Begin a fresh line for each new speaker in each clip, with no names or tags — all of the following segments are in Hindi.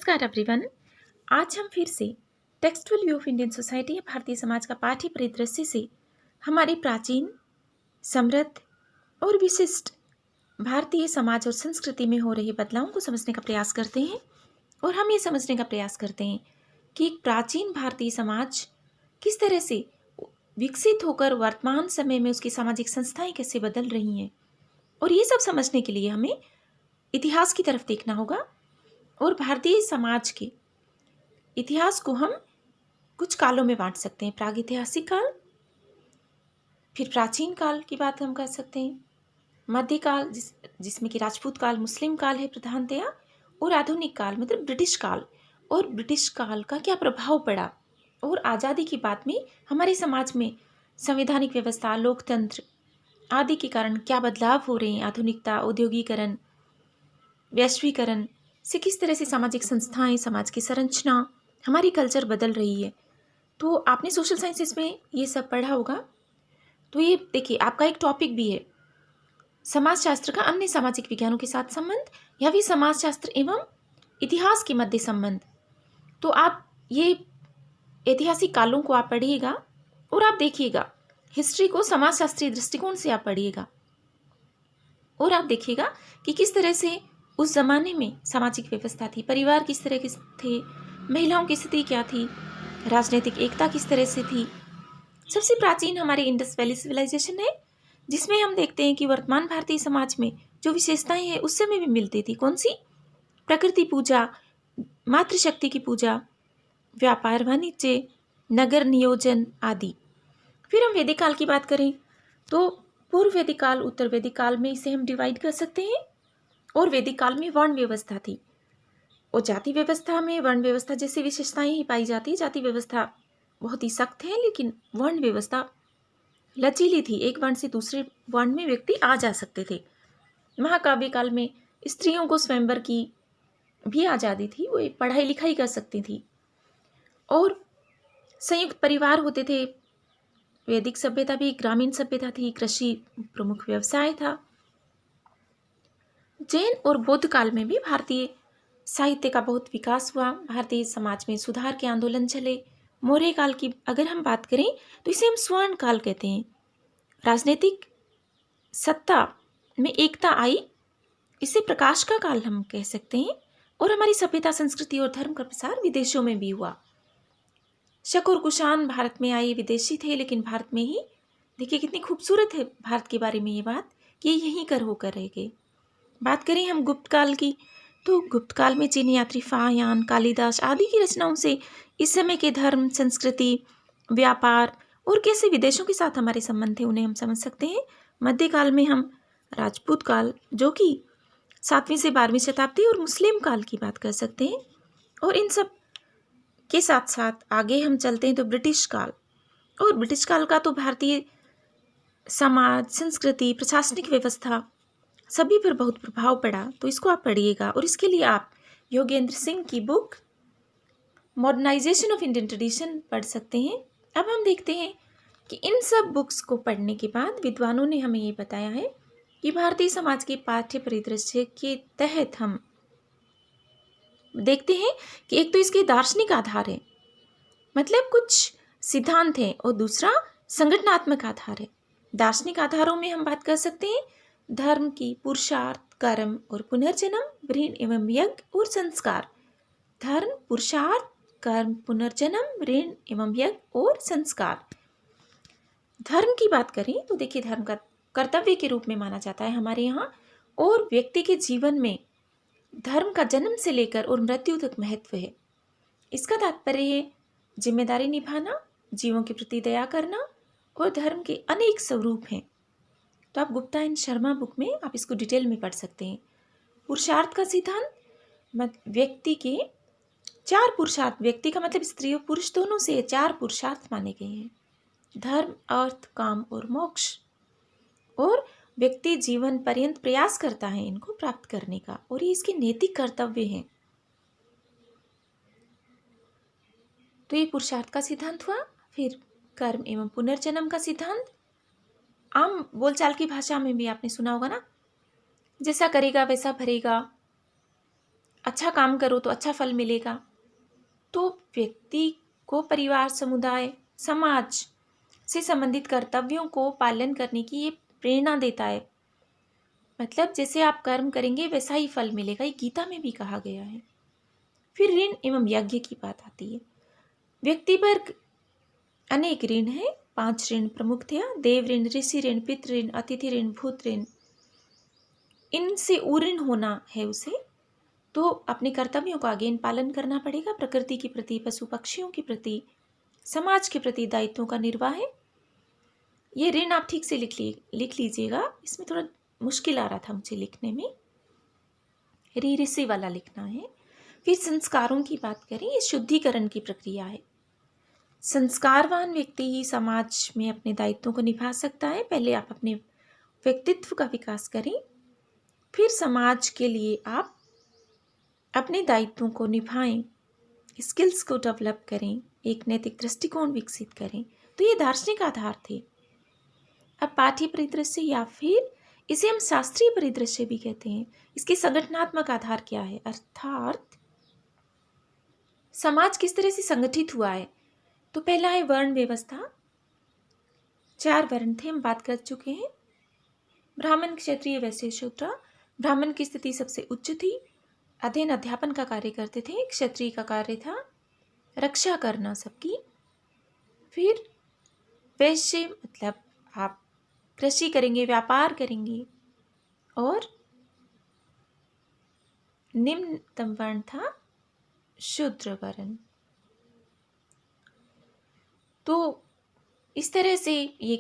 नमस्कार एवरीवन। आज हम फिर से textual view of Indian society या भारतीय समाज का पाठ्य परिदृश्य से हमारी प्राचीन, समृद्ध और विशिष्ट भारतीय समाज और संस्कृति में हो रहे बदलावों को समझने का प्रयास करते हैं। और हम ये समझने का प्रयास करते हैं कि एक प्राचीन भारतीय समाज किस तरह से विकसित होकर वर्तमान समय में उसकी सामाजिक संस्थाएं कैसे बदल रही हैं। और ये सब समझने के लिए हमें इतिहास की तरफ देखना होगा। और भारतीय समाज के इतिहास को हम कुछ कालों में बांट सकते हैं। प्रागैतिहासिक काल, फिर प्राचीन काल की बात हम कर सकते हैं, मध्यकाल जिसमें कि राजपूत काल, मुस्लिम काल है प्रधानतया, और आधुनिक काल मतलब ब्रिटिश काल। और ब्रिटिश काल का क्या प्रभाव पड़ा और आज़ादी की बाद में हमारे समाज में संवैधानिक व्यवस्था, लोकतंत्र आदि के कारण क्या बदलाव हो रहे हैं। आधुनिकता, औद्योगिकरण, वैश्वीकरण से किस तरह से सामाजिक संस्थाएं, समाज की संरचना, हमारी कल्चर बदल रही है। तो आपने सोशल साइंसेस में ये सब पढ़ा होगा। तो ये देखिए, आपका एक टॉपिक भी है समाजशास्त्र का अन्य सामाजिक विज्ञानों के साथ संबंध, या फिर समाजशास्त्र एवं इतिहास के मध्य संबंध। तो आप ये ऐतिहासिक कालों को आप पढ़िएगा और आप देखिएगा, हिस्ट्री को समाजशास्त्रीय दृष्टिकोण से आप पढ़िएगा और आप देखिएगा कि किस तरह से उस जमाने में सामाजिक व्यवस्था थी, परिवार किस तरह के थे, महिलाओं की स्थिति क्या थी, राजनीतिक एकता किस तरह से थी। सबसे प्राचीन हमारे इंडस वैली सिविलाइजेशन है, जिसमें हम देखते हैं कि वर्तमान भारतीय समाज में जो विशेषताएं हैं उस समय भी मिलती थी। कौन सी? प्रकृति पूजा, मातृशक्ति की पूजा, व्यापार वाणिज्य, नगर नियोजन आदि। फिर हम वैदिक काल की बात करें तो पूर्व वैदिक काल, उत्तर वैदिक काल में इसे हम डिवाइड कर सकते हैं। और वैदिक काल में वर्ण व्यवस्था थी और जाति व्यवस्था में वर्ण व्यवस्था जैसी विशेषताएं ही पाई जाती है। जाति व्यवस्था बहुत ही सख्त है, लेकिन वर्ण व्यवस्था लचीली थी। एक वर्ण से दूसरे वर्ण में व्यक्ति आ जा सकते थे। महाकाव्य काल में स्त्रियों को स्वयंवर की भी आज़ादी थी, वो पढ़ाई लिखाई कर सकती थी। और संयुक्त परिवार होते थे। वैदिक सभ्यता भी ग्रामीण सभ्यता थी, कृषि प्रमुख व्यवसाय था। जैन और बौद्ध काल में भी भारतीय साहित्य का बहुत विकास हुआ, भारतीय समाज में सुधार के आंदोलन चले। मौर्य काल की अगर हम बात करें तो इसे हम स्वर्ण काल कहते हैं। राजनीतिक सत्ता में एकता आई, इसे प्रकाश का काल हम कह सकते हैं। और हमारी सभ्यता, संस्कृति और धर्म का प्रसार विदेशों में भी हुआ। शक और कुषाण भारत में आए, विदेशी थे लेकिन भारत में ही। देखिए कितनी खूबसूरत है भारत के बारे में ये बात कि यहीं कर होकर रह गए। बात करें हम गुप्त काल की तो गुप्त काल में चीनी यात्री फाहियान, कालिदास आदि की रचनाओं से इस समय के धर्म, संस्कृति, व्यापार और कैसे विदेशों के साथ हमारे संबंध थे उन्हें हम समझ सकते हैं। मध्यकाल में हम राजपूत काल जो कि 7वीं से 12वीं शताब्दी और मुस्लिम काल की बात कर सकते हैं। और इन सब के साथ साथ आगे हम चलते हैं तो ब्रिटिश काल। और ब्रिटिश काल का तो भारतीय समाज, संस्कृति, प्रशासनिक व्यवस्था सभी पर बहुत प्रभाव पड़ा। तो इसको आप पढ़िएगा और इसके लिए आप योगेंद्र सिंह की book modernisation of Indian tradition पढ़ सकते हैं। अब हम देखते हैं कि इन सब बुक्स को पढ़ने के बाद विद्वानों ने हमें ये बताया है कि भारतीय समाज के पाठ्य परिदृश्य के तहत हम देखते हैं कि एक तो इसके दार्शनिक आधार है, मतलब कुछ सिद्धांत हैं, और दूसरा संगठनात्मक आधार है। दार्शनिक आधारों में हम बात कर सकते हैं धर्म की, पुरुषार्थ, कर्म और पुनर्जन्म, ऋण एवं यज्ञ और संस्कार। धर्म, पुरुषार्थ, कर्म, पुनर्जन्म, ऋण एवं यज्ञ और संस्कार। धर्म की बात करें तो देखिए, धर्म का कर्तव्य के रूप में माना जाता है हमारे यहाँ, और व्यक्ति के जीवन में धर्म का जन्म से लेकर और मृत्यु तक महत्व है। इसका तात्पर्य है जिम्मेदारी निभाना, जीवों के प्रति दया करना, और धर्म के अनेक स्वरूप हैं। तो आप गुप्ता एंड शर्मा बुक में आप इसको डिटेल में पढ़ सकते हैं। पुरुषार्थ का सिद्धांत, व्यक्ति के 4 पुरुषार्थ, व्यक्ति का मतलब स्त्री और पुरुष दोनों से 4 पुरुषार्थ माने गए हैं: धर्म, अर्थ, काम और मोक्ष। और व्यक्ति जीवन पर्यंत प्रयास करता है इनको प्राप्त करने का, और ये इसके नैतिक कर्तव्य हैं। तो ये पुरुषार्थ का सिद्धांत हुआ। फिर कर्म एवं पुनर्जन्म का सिद्धांत, आम बोलचाल की भाषा में भी आपने सुना होगा ना, जैसा करेगा वैसा भरेगा। अच्छा काम करो तो अच्छा फल मिलेगा। तो व्यक्ति को परिवार, समुदाय, समाज से संबंधित कर्तव्यों को पालन करने की ये प्रेरणा देता है। मतलब जैसे आप कर्म करेंगे वैसा ही फल मिलेगा, ये गीता में भी कहा गया है। फिर ऋण एवं यज्ञ की बात आती है। व्यक्ति पर अनेक ऋण है, 5 ऋण प्रमुखतया: देव ऋण, ऋषि ऋण, पितृ ऋण, अतिथि ऋण, भूत ऋण। इनसे उऋण होना है उसे, तो अपने कर्तव्यों का आगे पालन करना पड़ेगा। प्रकृति के प्रति, पशु पक्षियों के प्रति, समाज के प्रति दायित्वों का निर्वाह है। ये ऋण आप ठीक से लिख लीजिएगा, इसमें थोड़ा मुश्किल आ रहा था मुझे लिखने में, ऋषि वाला लिखना है। फिर संस्कारों की बात करें, ये शुद्धिकरण की प्रक्रिया है। संस्कारवान व्यक्ति ही समाज में अपने दायित्वों को निभा सकता है। पहले आप अपने व्यक्तित्व का विकास करें, फिर समाज के लिए आप अपने दायित्वों को निभाएं, स्किल्स को डेवलप करें, एक नैतिक दृष्टिकोण विकसित करें। तो ये दार्शनिक आधार थे। अब पाठ्य परिदृश्य या फिर इसे हम शास्त्रीय परिदृश्य भी कहते हैं, इसके संगठनात्मक आधार क्या है, अर्थात समाज किस तरह से संगठित हुआ है। तो पहला है वर्ण व्यवस्था। 4 वर्ण थे, हम बात कर चुके हैं। ब्राह्मण, क्षत्रिय, वैश्य, शूद्र। ब्राह्मण की स्थिति सबसे उच्च थी, अध्ययन अध्यापन का कार्य करते थे। क्षत्रिय का कार्य था रक्षा करना सबकी। फिर वैश्य मतलब आप कृषि करेंगे, व्यापार करेंगे। और निम्नतम वर्ण था शूद्र वर्ण। तो इस तरह से ये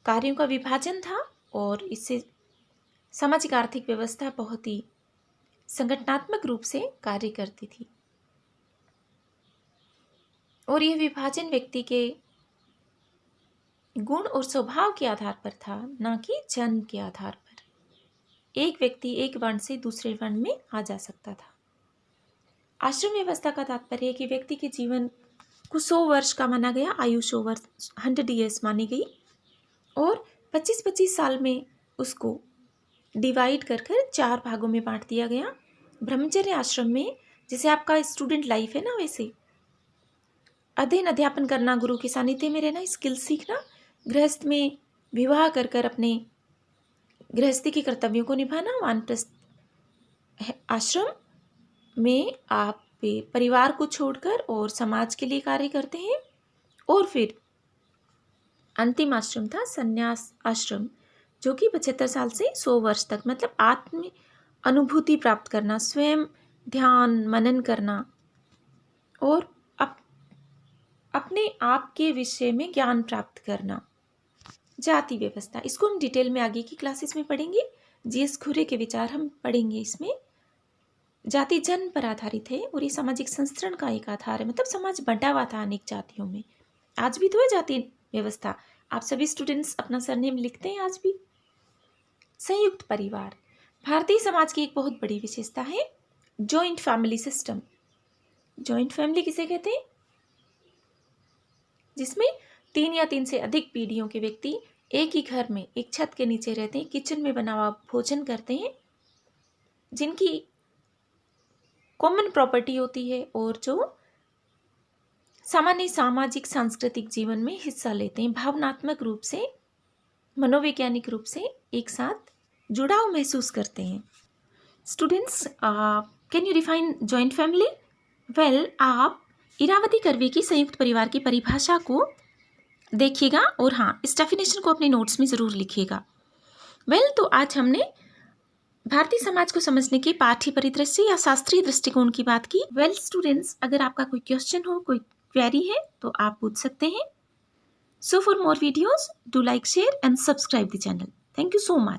कार्यों का विभाजन था और इससे सामाजिक आर्थिक व्यवस्था बहुत ही संगठनात्मक रूप से कार्य करती थी। और यह विभाजन व्यक्ति के गुण और स्वभाव के आधार पर था, ना कि जन्म के आधार पर। एक व्यक्ति एक वर्ण से दूसरे वर्ण में आ जा सकता था। आश्रम व्यवस्था का तात्पर्य है कि व्यक्ति के जीवन को 100 वर्ष का माना गया, आयु 100 वर्ष 100 ईयर्स मानी गई, और 25-25 साल में उसको डिवाइड कर 4 भागों में बांट दिया गया। ब्रह्मचर्य आश्रम में जैसे आपका स्टूडेंट लाइफ है ना, वैसे अध्ययन अध्यापन करना, गुरु के सानिध्य में रहना, स्किल सीखना। गृहस्थ में विवाह कर अपने गृहस्थी के कर्तव्यों को निभाना। वानप्रस्थ आश्रम में आप परिवार को छोड़कर और समाज के लिए कार्य करते हैं। और फिर अंतिम आश्रम था संन्यास आश्रम, जो कि 75 साल से 100 वर्ष तक, मतलब आत्म अनुभूति प्राप्त करना, स्वयं ध्यान मनन करना और अपने आप के विषय में ज्ञान प्राप्त करना। जाति व्यवस्था, इसको हम डिटेल में आगे की क्लासेस में पढ़ेंगे। जीएस खुरे के विचार हम पढ़ेंगे इसमें। जाति जन्म पर आधारित है और ये सामाजिक संस्करण का एक आधार है, मतलब समाज बंटा हुआ था अनेक जातियों में। आज भी तो है जाति व्यवस्था, आप सभी स्टूडेंट्स अपना सरनेम लिखते हैं आज भी। संयुक्त परिवार भारतीय समाज की एक बहुत बड़ी विशेषता है। Joint family system. Joint family किसे कहते हैं? जिसमें 3 या 3 से अधिक पीढ़ियों के व्यक्ति एक ही घर में एक छत के नीचे रहते हैं, किचन में बना हुआ भोजन करते हैं, जिनकी कॉमन प्रॉपर्टी होती है और जो सामान्य सामाजिक सांस्कृतिक जीवन में हिस्सा लेते हैं, भावनात्मक रूप से, मनोवैज्ञानिक रूप से एक साथ जुड़ाव महसूस करते हैं। Students, can you define joint family? Well, आप इरावती कर्वे की संयुक्त परिवार की परिभाषा को देखिएगा और हाँ, इस डेफिनेशन को अपने नोट्स में ज़रूर लिखिएगा। वेल, तो आज हमने भारतीय समाज को समझने के पाठ्य परिदृश्य या शास्त्रीय दृष्टिकोण की बात की। वेल स्टूडेंट्स, अगर आपका कोई क्वेश्चन हो, कोई क्वेरी है तो आप पूछ सकते हैं। So for more videos, do like, share and subscribe the channel. Thank you so much.